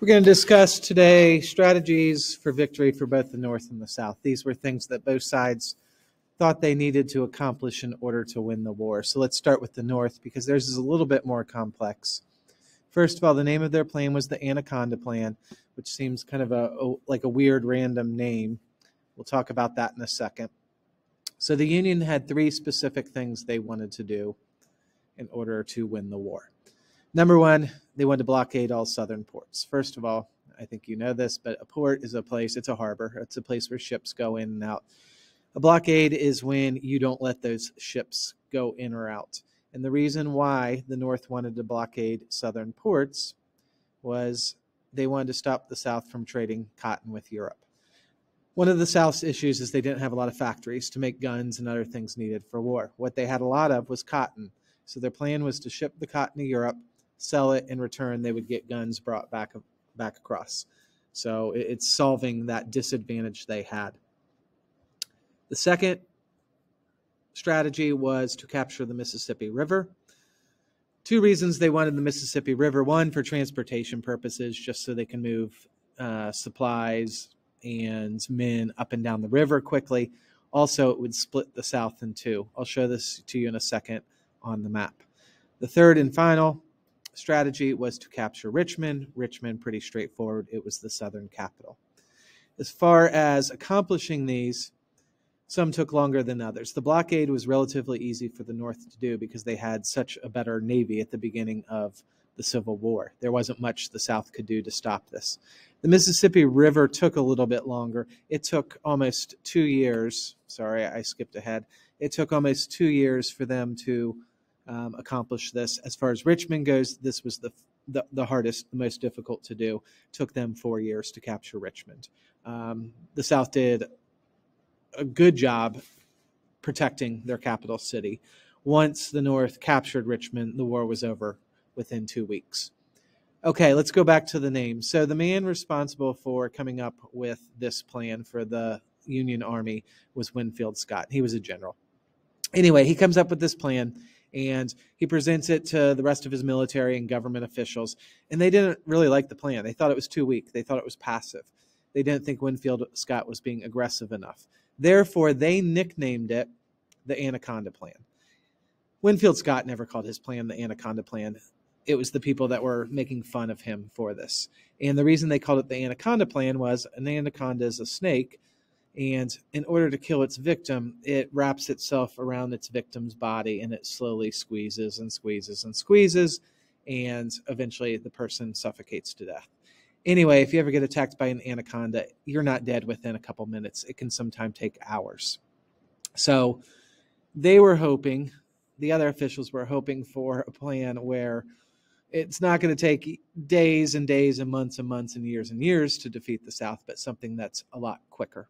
We're going to discuss today strategies for victory for both the North and the South. These were things that both sides thought they needed to accomplish in order to win the war. So let's start with the North because theirs is a little bit more complex. First of all, the name of their plan was the Anaconda Plan, which seems kind of like a weird random name. We'll talk about that in a second. So the Union had three specific things they wanted to do in order to win the war. Number one, they wanted to blockade all southern ports. First of all, I think you know this, but a port is a place, it's a harbor. It's a place where ships go in and out. A blockade is when you don't let those ships go in or out. And the reason why the North wanted to blockade southern ports was they wanted to stop the South from trading cotton with Europe. One of the South's issues is they didn't have a lot of factories to make guns and other things needed for war. What they had a lot of was cotton. So their plan was to ship the cotton to Europe, sell it. In return, they would get guns brought back across. So it's solving that disadvantage they had. The second strategy was to capture the Mississippi River. Two reasons they wanted the Mississippi River. One, for transportation purposes, just so they can move supplies and men up and down the river quickly. Also, it would split the South in two. I'll show this to you in a second on the map. The third and final strategy was to capture Richmond. Richmond, pretty straightforward. It was the southern capital. As far as accomplishing these, some took longer than others. The blockade was relatively easy for the North to do because they had such a better navy at the beginning of the Civil War. There wasn't much the South could do to stop this. The Mississippi River took a little bit longer. It took almost 2 years. Sorry, I skipped ahead. It took almost 2 years for them to accomplish this. As far as Richmond goes, this was the hardest, the most difficult to do. It took them 4 years to capture Richmond. The South did a good job protecting their capital city. Once the North captured Richmond, the war was over within 2 weeks. Okay, let's go back to the name. So the man responsible for coming up with this plan for the Union Army was Winfield Scott. He was a general. Anyway, he comes up with this plan, and he presents it to the rest of his military and government officials, and they didn't really like the plan. They thought it was too weak. They thought it was passive. They didn't think Winfield Scott was being aggressive enough. Therefore, they nicknamed it the Anaconda Plan. Winfield Scott never called his plan the Anaconda Plan. It was the people that were making fun of him for this. And the reason they called it the Anaconda Plan was an anaconda is a snake, and in order to kill its victim, it wraps itself around its victim's body, and it slowly squeezes and squeezes and squeezes, and eventually the person suffocates to death. Anyway, if you ever get attacked by an anaconda, you're not dead within a couple minutes. It can sometimes take hours. So they were hoping, the other officials were hoping for a plan where it's not going to take days and days and months and years to defeat the South, but something that's a lot quicker.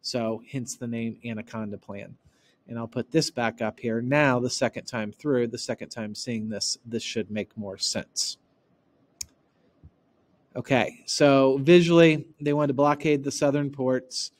So hence the name Anaconda Plan. And I'll put this back up here. Now, the second time through, the second time seeing this, this should make more sense. Okay, so visually, they wanted to blockade the southern ports.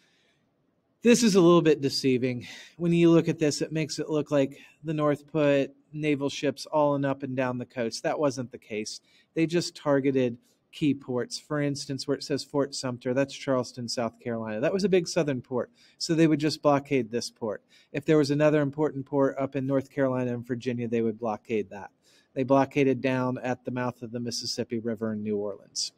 This is a little bit deceiving. When you look at this, it makes it look like the North put naval ships all and up and down the coast. That wasn't the case. They just targeted key ports. For instance, where it says Fort Sumter, that's Charleston, South Carolina. That was a big southern port, so they would just blockade this port. If there was another important port up in North Carolina and Virginia, they would blockade that. They blockaded down at the mouth of the Mississippi River in New Orleans.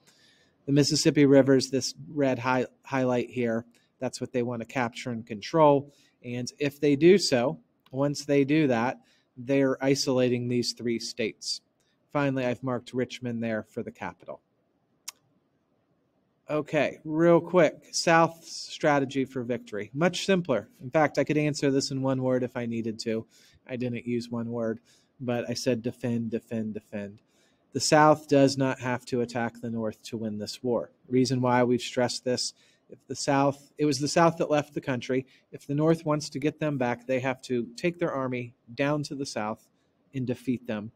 The Mississippi River is this red highlight here. That's what they want to capture and control. And if they do so, once they do that, they're isolating these three states. Finally, I've marked Richmond there for the capital. Okay, real quick, South's strategy for victory. Much simpler. In fact, I could answer this in one word if I needed to. I didn't use one word, but I said defend, defend, defend. The South does not have to attack the North to win this war. Reason why we've stressed this, it was the South that left the country. If the North wants to get them back, they have to take their army down to the South and defeat them